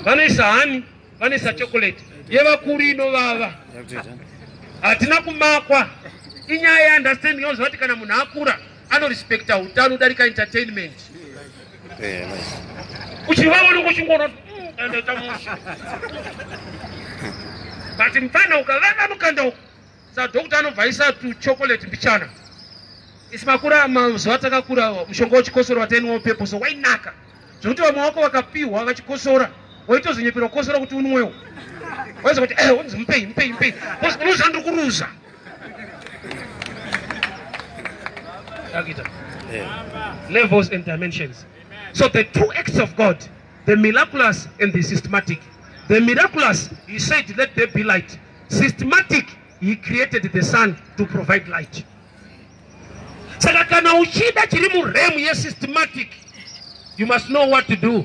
vanisa hani, vanisa chocolate. Yeva kurino vava. Atina kumakwa. Inyaya understanding yonzo vati kana munhu akura ano respecta utano darika entertainment. Uchivava kuchingona ende tamushi. But mfana ukavava nukanda sa doctor anovhaisa tu chocolate mbichana. Isimakura mazuva takakura mushonga wechikosoro wateni pepo so wainaka. Zvokuti vamwe wako vakapiwa vachikosora waitozonyepera kukosora kuti unwewo. Waiza kuti unzi mpei. Unoza ndiri kuruza. Levels and dimensions. So the two acts of God, the miraculous and the systematic. The miraculous, he said, let there be light. Systematic, he created the sun to provide light. Saka kana uchida chiri muremu ye systematic, you must know what to do.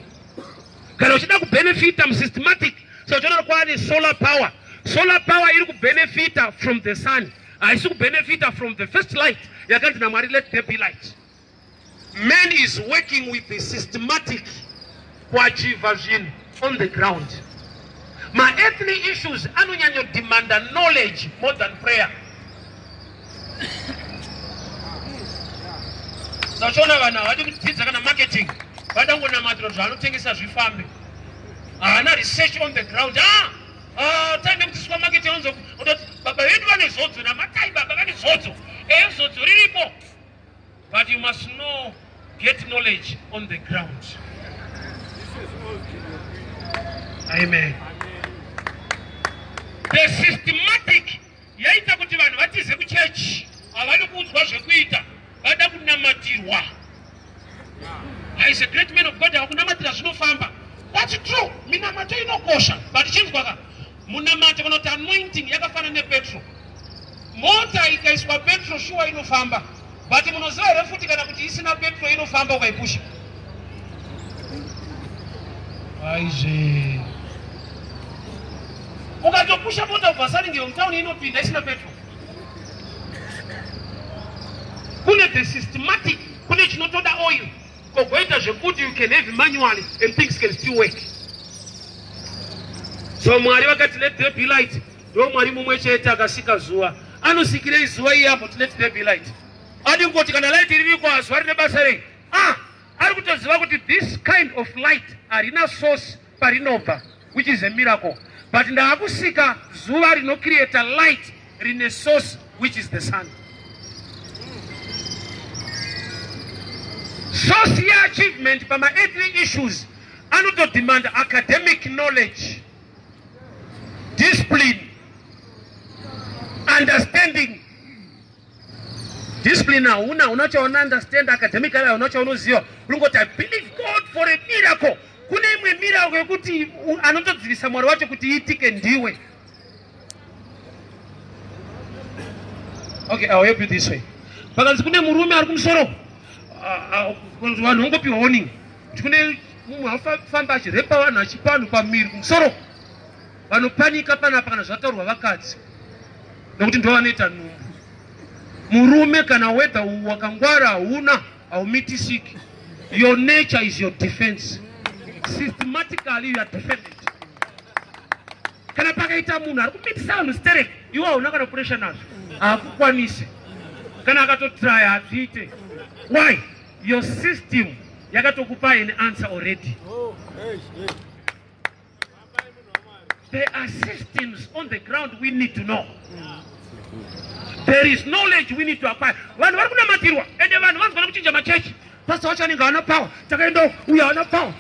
Kana uchida ku benefit am systematic, so chona kwa ni solar power. Solar power iri ku benefit from the sun. Aisu ku benefit from the first light. Yakanti na Mwari, let there be light. Man is working with the systematic version on the ground. My earthly issues anunyanyo demand knowledge more than prayer. Sachona vana vadi kutidza kana marketing vadangona madro zvanotengesa zvifambe. Ana research on the ground. Time kuti supermarket yonzo kuti baba vedu vane zodzo na matai baba vane zodzo. Zodzo riripo. But you must know, get knowledge on the ground. Amen. The systematic yaita kuti vanhu vatize kuchechi avadi kuudzwa zvekuita vada kunamatirwa. Is a great man of God akunamatira zvinofamba. That's true. Minamato inokosha. But chinzwaka munamata kana kuti anointing yakafana nepetro. Mota ikaiswa petro shuwa inofamba. But munoziva here futi kana kuti isina petro inofamba ukaipusha. Aize. Ukatopusha mota ukasaringe mtown inopinda isina petro. Kune the systematic, kune chinotoda oil. Kogoita zvekuti you can have manually and things can still work. So Mwari vakati let there be light. Ndo Mwari mumwe chete akasika zuva. Anosikire zuva iyapo to let there be light. Adi kuti kana light iri kwa zuva rine basa rei. Ari kutoziva kuti this kind of light harina source parinobva, which is a miracle. But ndaakusika zuva rino create a light rine source, which is the sun. Source ya achievement by my earthly issues anoto demand academic knowledge, discipline, understanding. Discipline now, unachaona understand academically, unachaona uziwa. Ulungoti I believe God for a miracle. Kune imwe miracle yekuti anotodzivisa Mwari wacho kuti iitike ndiwe. Okay, I'll help you this way. Pakanzi kune murume ari kumusoro. Vanhu vangopiwa warning. Kune mumwe afamba achirepa vanhu achipanu pamiri kumusoro. Vanopanika panapa kana zvataurwa vakadzi. Nokuti ndo vanoita nhumbu. Murume kana whether wakangwara hauna haumitisiki. Your nature is your defense. Systematically you are defended. Kana pakaita munhu ari kumitisa vanhu sterek, iwe hauna kana pressure nazvo. Hakukwanisi. Kana akatotry hazviite. Why? Your system yakatokupa an answer already. There are systems on the ground we need to know. There is knowledge we need to acquire. Vanhu vari kunamatirwa ende vanhu vanzwa kuchinja machechi. Pastor wacho anenge ana power. Takaenda uya ana power.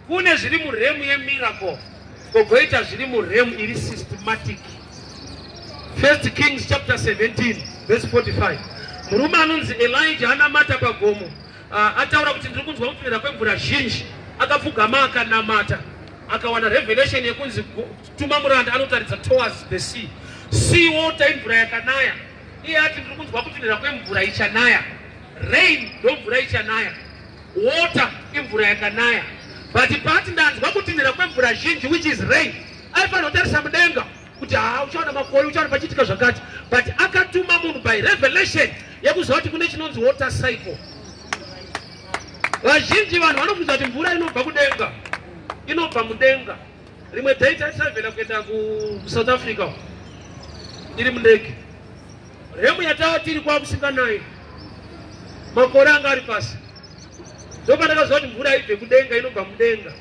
Kune zviri muremu yemiracle. Kogoita zviri muremu iri systematic. 1 Kings chapter 17 verse 45. Murume anonzi Elijah anamata pagomo. Ataura kuti ndiri kunzwa kupinda kwemvura zhinji. Akapfugama akanamata. Akawana revelation yekunzi tuma muranda anotaridza towards the sea. Sea water imvura yakanaya. Iye ati ndiri kunzwa kupinda kwemvura ichanaya. Rain ndo mvura ichanaya. Water imvura yakanaya. But pati ndanzwa kupinda kwemvura zhinji, which is rain. Aifanira kutarisa mudenga kuti uchaona makore uchaona pachiitika zvakati. But akatuma munhu by revelation yekuziva kuti kune chinonzi water cycle. Vazhinji vanhu vanobvunza kuti mvura inobva kudenga. inobva mudenga. Rimwe dai taisavhela kuenda kuSouth Africa iri mundege. Remu yatava tiri kwakusinganayi makore anga ari pasi. Ndopandakaziva kuti mvura ibve kudenga inobva mudenga.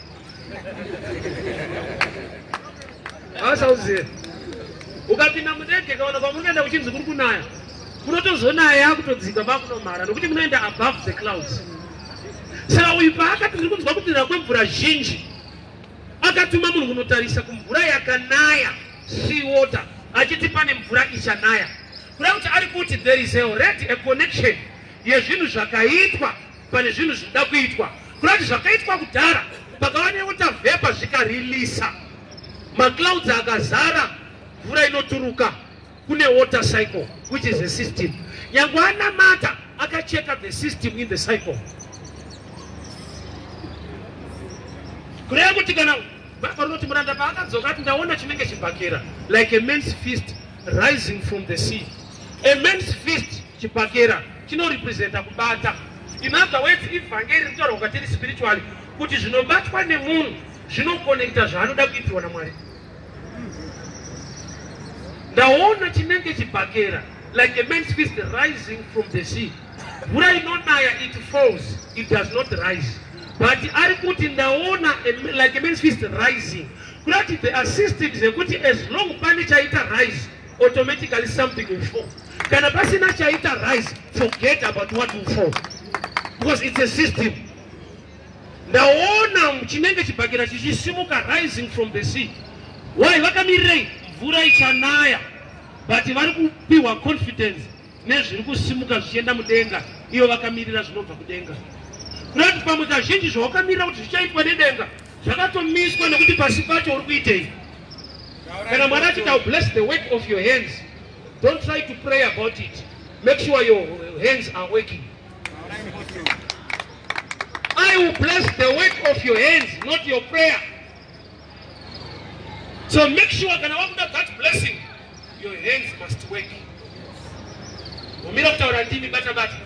Asauziva. Ukapinda mundege kaona kwamunoenda kuchinzi kuri kunaya. Munotozonaya kutodzika pakunomhara nokuti munoenda above the clouds. Saka uyu paakati ndiri kunzwa kupinda kwemvura zhinji akatuma munhu kunotarisa kumvura yakanaya, sea water, achiti pane mvura ichanaya. Kuda kuti ari kuti there is already a connection yezvinhu zvakaitwa pane zvinhu zvinoda kuitwa. Kuda kuti zvakaitwa kudhara pakava newater vapor zvikarilisa maclouds akazara, mvura inoturuka, kune water cycle which is a system. Nyangwe anamata akacheka the system in the cycle. Kureva kuti kana parinoti muranda paakadzoka ati ndaona chinenge chibhakera like a man's fist rising from the sea. A man's fist chibhakera chinorepresenta kubata. In other words, ivhangeri rinotaura kwatiri spiritually kuti zvinobatwa nemunhu zvinokonekta zvaanoda kuitirwa naMwari. Ndaona chinenge chibhakera like a man's fist rising from the sea. Mvura inonaya, it falls, it does not rise. But ari kuti ndaona like a man's fist rising. Kuti there are systems ekuti as long pane chaita rise, automatically something will fall. Kana pasina chaita rise, forget about what will fall. Because it's a system. Ndaona chinenge chibhakera chichisimuka rising from the sea. Why? Vakamirei mvura ichanaya. But vari kupiwa confidence nezviri kusimuka zvichienda mudenga, iyo vakamirira zvinobva kudenga. Kurati pamwe kazhinji zvawakamirira kuti zvichaitwa nedenga zvakatomiswa nekuti pasi pacho uri kuitei. Kana Mwari achiti I'll bless the work of your hands, don't try to pray about it. Make sure your hands are working. I will bless the work of your hands, not your prayer. So make sure kana wakuda that blessing, your hands must work. Umira kutaura ndimi bata bata.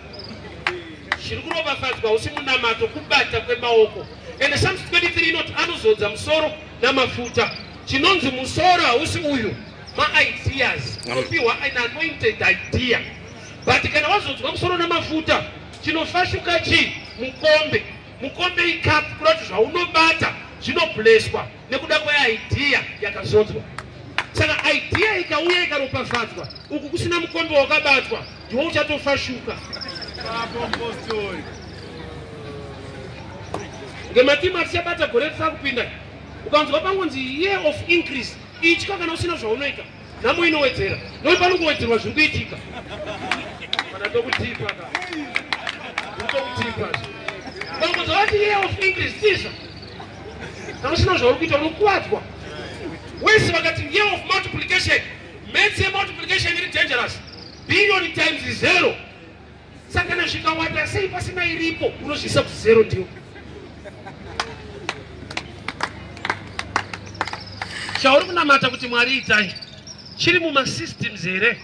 Zviri kuropafadzwa usimunamato kubata kwemaoko. And Psalms 23 inoti anozodza musoro namafuta. Chinonzi musoro hausi uyu, ma-ideas. Unopiwa an anointed idea. But kana wazodzwa musoro namafuta, chinofashuka chi? Mukombe. Mukombe ikapu kurati zvaunobata zvinobleswa nekuda kweidea yakazodzwa. Saka idea ikauya ikaropafadzwa, uku kusina mukombe wakabatwa, ndiwo uchatofashuka. Ngematimu atichabata gore risakupinda. Ukanzwa pangonzi year of increase, itya kana usina zvaunoita, nhamo inowedzera. Nokuti panongowedzerwa zviri kuitika. Kana ndokutipa ka. Ndokutipa. Pangonzwa kuti year of increase tizva. Kana usina zvauri kuita unokuwadzwa. Wese vakati year of multiplication, maths multiplication is dangerous. Billion times 0. Saka kana zvikawanda sei pasina iripo, unozvisa ku0 ndiyo. Chauri kunamata kuti Mwari itai, chiri mumasystems here,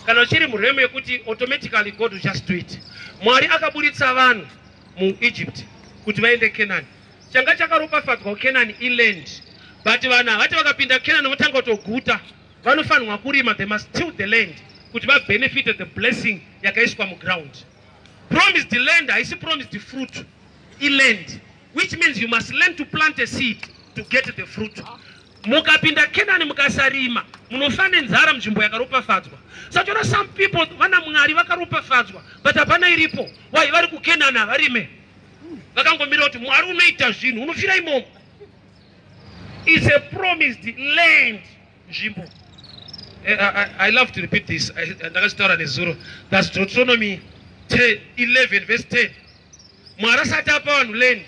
kana chiri muremu yekuti automatically God will just do it. Mwari akaburitsa vanhu muEgypt kuti vaende Canaan. Changa chakaropafadzwa kuCanaan iland. But vanhu havati vakapinda Canaan votanga kutoguta, vanofanirwa kurima, they must till the land kuti vabenefite the blessing yakaiswa muground. Promised land haisi promised fruit, iland, which means you must learn to plant a seed to get the fruit. Mukapinda Canaan mukasarima, munofane nzara mnzvimbo yakaropafadzwa. Sachona some people vana Mwari vakaropafadzwa, but hapana iripo. Why vari kuCanaan havarime? Vakangomira kuti Mwari unoita zvinhu, unofira imomo. It's a promised land, nzvimbo. I love to repeat this. That's Deuteronomy 11 verse 10. Mwari asati apa vanhu land,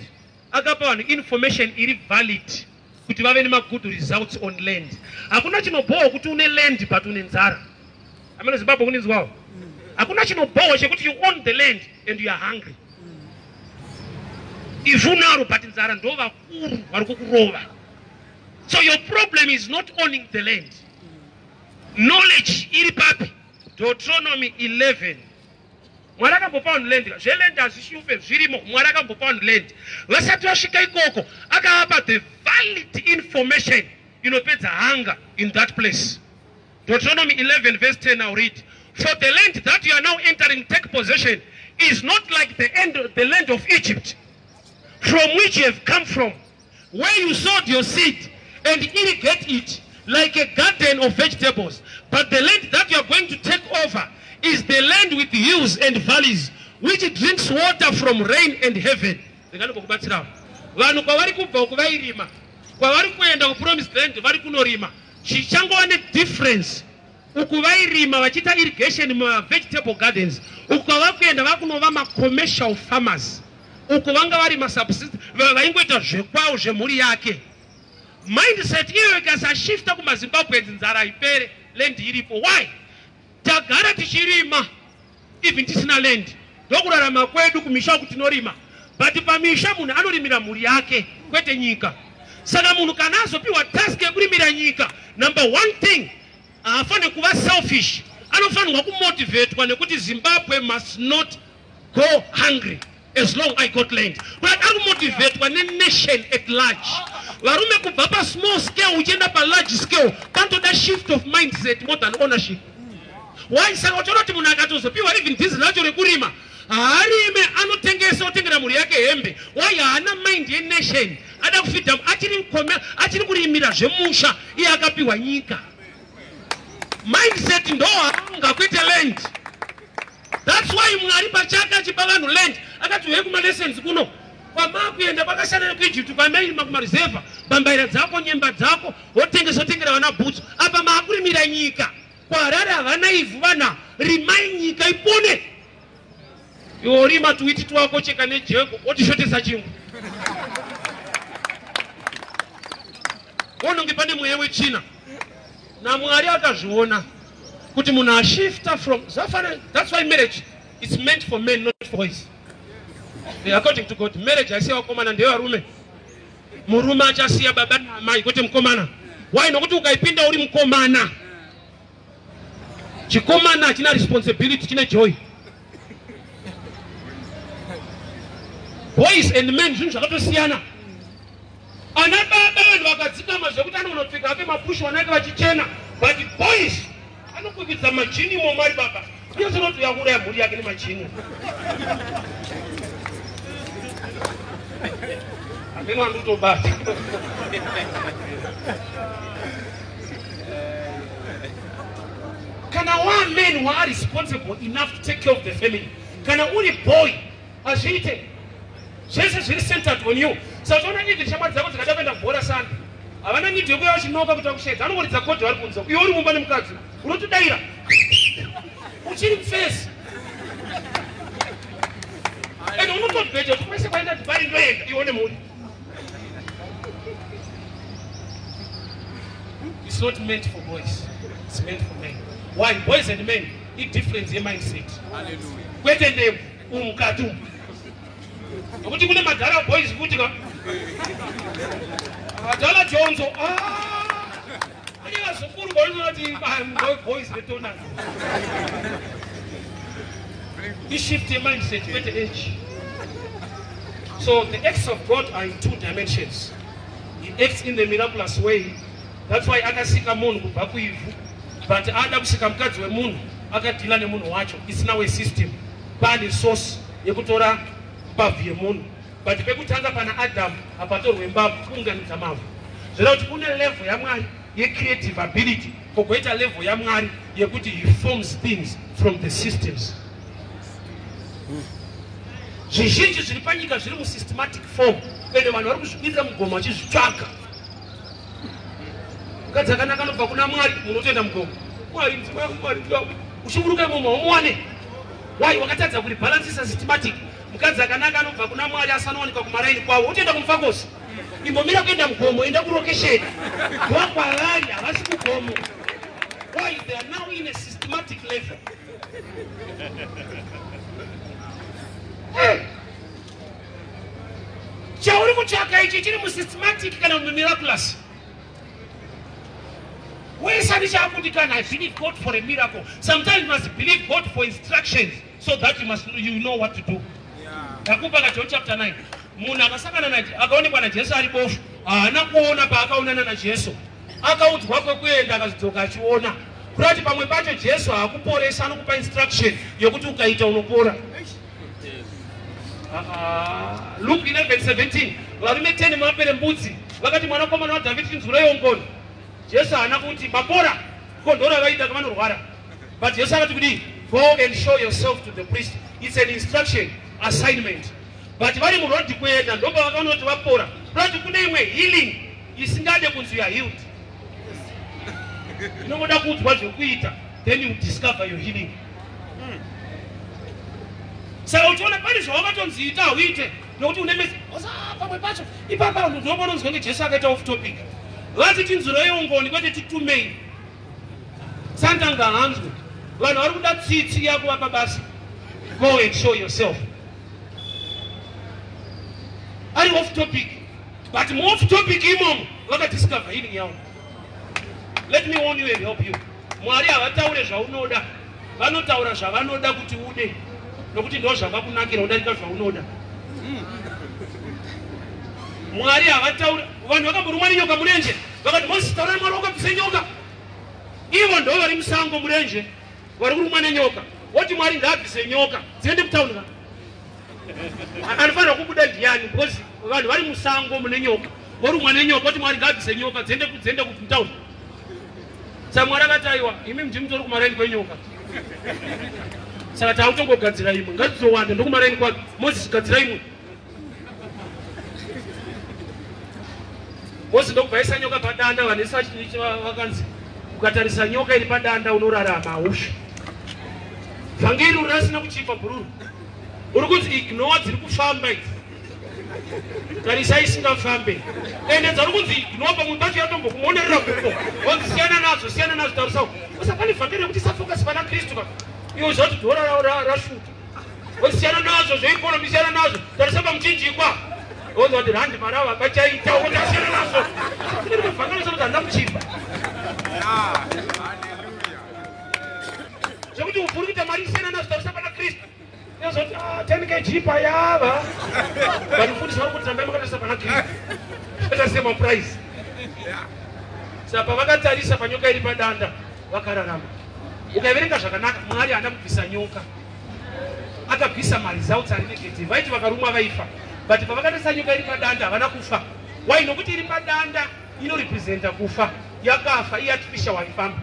akapa vanhu information iri valid kuti vave nema-good results on land. Hakuna chinobhowa kuti une land but une nzara. Amene Zimbabwe kuninzwawo. Hakuna chinobhowa chekuti you own the land and you are hungry. Ivhu naro but nzara ndo vakuru vari kukurova. So your problem is not owning the land. Knowledge iri papi. Deuteronomy 11. Mwari akambopa vanhu land. Zveland hazvishupe zvirimo. Mwari akambopa vanhu land. Vasati vasvika ikoko akavapa the valid information inopedza hunger in that place. Deuteronomy 11 verse 10, I'll read. For the land that you are now entering, take possession, is not like the land of Egypt, from which you have come from, where you sowed your seed and irrigate it like a garden of vegetables. But the land that you are going to take over is the land with hills and valleys, which drinks water from rain and heaven. Vanhu kwavari kubva kuvairima, kwavari kuenda kupromised land vari kunorima, chichangova nedifference. Uku vairima vachita irrigation vegetable gardens, uku kwavari kuenda vakunova ma-commercial farmers, uku vanga vari ma-subsistence vaingoita zvekwavo zvemhuri yake. Mindset iyo ikasashifta kumaZimbabwe nzara ipere, land iripo. Why? Tagara tichirima even tisina land, ndokurarama kwedu kumisha kutinorima. But pamisha munhu anorimira mhuri yake kwete nyika. Saka munhu kana azopiwa task yekurimira nyika, number one thing, hafaniri kuva selfish. Anofanirwa kumotivatwa nekuti Zimbabwe must not go hungry as long I got land. But anomotivatwa ne-nation at large. Varume kubva pa small scale uchienda pa large scale, panotoda shift of mindset more than ownership. Why? Saka uchaona munhu akatozopiwa even diesel racho rekurima, harime anotengesa otengera mhuri yake hembe. Why? Haana mind yenation, ada kufita achiri kurimira zvemusha iye akapiwa nyika. Mindset ndo hanga kwete land. That's why Mwari pachake achipa vanhu land akati uye kuma lessons kuno kwama kuenda kwakashana kuEgypt kwamairima kumareserva bambaira dzako nyemba dzako wotengesa otengera vana bhutsu apa maakurimira nyika. Kwaharare havana ivhu vana rimai nyika ipone. Iwo rima tuiti twako cheka nejeko otishotesa chingwa. Wononge pane mweya wechina. Na Mwari akazviona kuti munhu ashifta from zafana. That's why marriage is meant for men, not for boys. According to God, marriage haisi wakomana ndevarume. Murume achasiya baba namai kwete mukomana. Why? Nokuti ukaipinda uri mukomana, chikomana china responsibility, chine joy. Boys and men zvinhu zvakatosiyana. Ana baba vanhu vakadzikama zvekuti anonopfeka hake mapushu vanenge vachichena, but boys anokwikidza majini momari baba. Iyo zvinoti yakuraya mhuri yake nemajini. Handina wandotobata. Kana one man who are responsible enough to take care of the family, kana uri boy azviite zvese zviri centered on you. Saka unoona even shamwari dzako dzikada kuenda bhora sana, havana need yekuya vachinoka kuita kushedza, anokuridza kodhi vari kunze. Iwe uri mumba nemukadzi unotodaira uchiri mufesi, and unotobheja kuti kwese kwaenda Dubai ndoenda ione mhuri. It's not meant for boys, it's meant for men. Why? Boys and men need difference in mindset. Kwete ndebvu umukati umu nokuti kune madhara boys kuti ka madhara jonzo ane vazukuru vaonoti boys retona. Ishift your mindset kwete age. So the acts of God are in two dimensions. He acts in the miraculous way. That's why akasika munhu kubva kuivhu, but ada kusika mukadzi wemunhu akadhila nemunhu wacho. It's now a system. Pane source yekutora mbabvu yemunhu, but pekutanga pana Adam apatorwe mbabvu kuunganidza mavhu. Zvireva kuti kune level yaMwari ye-creative ability, kogoita level yaMwari yekuti he forms things from the systems. Zvizhinji zviri panyika zviri mu-systematic form, ende vanhu vari kuzvipinza mugomo vachizvitsvaka. Mukadzi akanaka anobva kuna Mwari, munotoenda mugomo. Mwari uchiburuka imomo umuwane. Why? Wakatadza kuri balance systematic. Mukadzi akanaka anobva kuna Mwari asanowanikwa kumaraini kwavo, utoenda kumufakosi. Imbomira kuenda mugomo, enda kurokesheni. Wakwavari havasi mugomo. Why? They are now in a systematic level. Chauri kutsvaka ichi chiri mu-systematic kana mu-miraculous. Wese andichavundikana, I believe God for a miracle. Sometimes you must believe God for instructions so that you know what to do. Yakuba John chapter 9. munhu akasangana naje akaonekwa najesu ari bofu haana kuona paakaonana najesu akaudzwa kwekuenda akazodzoka achiona kurati pamwe pacho jesu haakuporesa anokupa instruction yokuti ukaita unopora. Luke 11:17 varume 10 mapere mbudzi vakati mwanakomana waDhavhidhi tinzwirei ngoni. Jesu haana kuti mapora kondora vaida kavanorwara, but Jesu akati kuti go and show yourself to the priest. It's an instruction assignment. But vari murodhi kuenda ndopa vakaona kuti vapora kurati kune imwe healing isingade kunzi you are healed. Inoda kuudzwa zvekuita, then you discover your healing. Saka uchiona pane zvawakatonzi ita hauite nokuti une mesi pamwe pacho ipapa ndinoona unzwa ngejesu akaita off topic vati tinzwirei ngoni kwete titumei sandanga hanzwe vanhu vari kuda tsitsi yako vapa basi. Go and show yourself. Ari off topic, but more off topic imomo vakadiscover healing yavo. Let me warn you and help you. Mwari havataure zvaunoda, vanotaura zvavanoda kuti ude, nokuti ndo zvakakunakira udarika zvaunoda. Mwari havataure, vanhu vakamborumwa nenyoka murenje vakati Moses taura Mwari wakabvisa nyoka. Ivo ndo vari musango murenje vari kurumwa nenyoka. Woti Mwari ndaabvise nyoka dziende kutauni ka anofanira kubuda ndiani because vanhu vari musango mune nyoka vorumwa nenyoka. Woti Mwari ndaabvise nyoka dziende kutauni. Saka Mwari akati aiwa imi mji mutori kumaraini kwenyoka, saka tautongogadzira imwe ngadzizowanda ndokumaraini kwake. Moses gadzira imwe. Moses ndokubvaisa nyoka padanda. Vanhu vakanzi ukatarisa nyoka iri padanda unorarama haufi. Vhangeri uri rasina kuchipa bhururu uri kunzi ignore dziri kufamba idzi, tarisai isingafambe. Endedza uri kunzi ignore pamwe pacho yatombokumonerera kuko wanzi siyana nazo tarisawo. Saka pane vhangeri rekuti isafocus pana Kristu ka iwo zvati dhora rashuta wanzi siyana nazo zveikonomi siyana nazo tarisa pamuchinjikwa wanzi wati randi marava vachaita kuti asiyana nazo. Vhangeri zvokuti handina kuchipa zvekuti uri kuita mari isiyana nazo tarisa pana Kristu. Nezoti 10 kg payava vanifundisa vari kuti tambai makatarisa pana Kristu atasema price. Saka pavakatarisa panyoka iri padanda vakararama. Ukaverenga zvakanaka Mwari haana kubvisa nyoka, akabvisa mari dzavo dzari negative. Vaiti vakarumwa vaifa, but pavakatarisa nyoka iri padanda havana kufa. Why? Nokuti iri padanda inorepresenta kufa, yakafa, iartificial waifamba.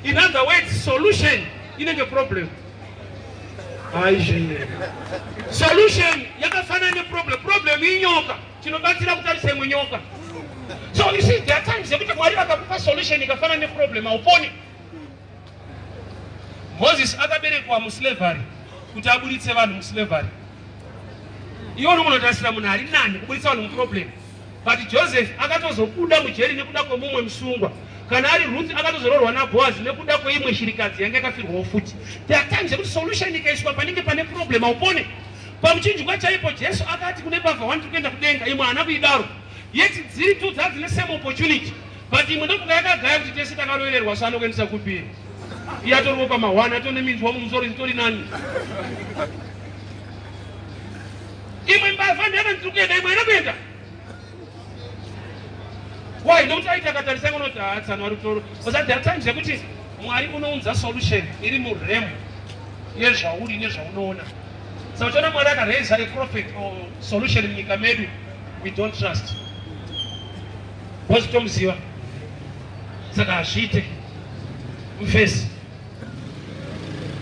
In other words, solution inenge problem. Solution yakafanana neproblem. Problem inyoka chinobatsira kutarisa imwe nyoka. So you see there are times yekuti Mwari akakupa solution ikafanana neproblem hauponi. Moses akaberekwa muslavery kuti abuditse vanhu muslavery. Iwo nomunotarisira munhu ari nani kubuditsa vanhu muproblem. But Joseph akatozobuda mujeri nekuda kwemumwe musungwa. Kana ari Ruth akatozororwa naBoaz nekuda kweimwe shirikadzi yanga yakafirwawo futi. There are times yekuti solution ikaiswa panenge pane problem haupone. Pamuchinjikwa chaipo Jesu akati kune bavha 1 kuenda kudenga, imwe haana kuidaro. Yeti dziri tu dzine same opportunity. But imwe ndokuga yakagaya kuti tese takarovererwa so anokuendesa kupiri. Iye atoriwo pama1 atone minzwa mumusoro zitori nani. Imwe mbavha ndiyakandiri kuenda imwe haina kuenda. Why? Nokuti aita akatarisa kunoti hatsana vari kutoro. Because there are times yekuti Mwari unounza solution iri muremu yezvauri nezvaunoona. Saka uchiona Mwari akaraisa prophet or solution munyika medu, we don't trust. Because tomuziva. Saka hazviite mufesi.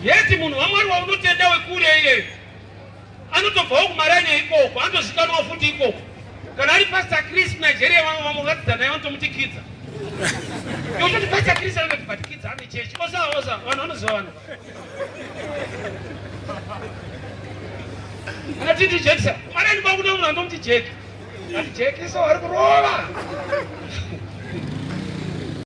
Yeti munhu waMwari waunotenda wekure iye anotobvawo kumaranya ikoko, anotozikanwawo futi ikoko. Kana ari Pastor Chris Nigeria vamuratidza naye vanotomutikidza. Yototi Pastor Chris anoti but kids ane chechi. Osa vanhu vanoziva vanhu. Anotiti jekisa. Marani bakuna munhu andomuti jeki. Ati jeki so vari kurova.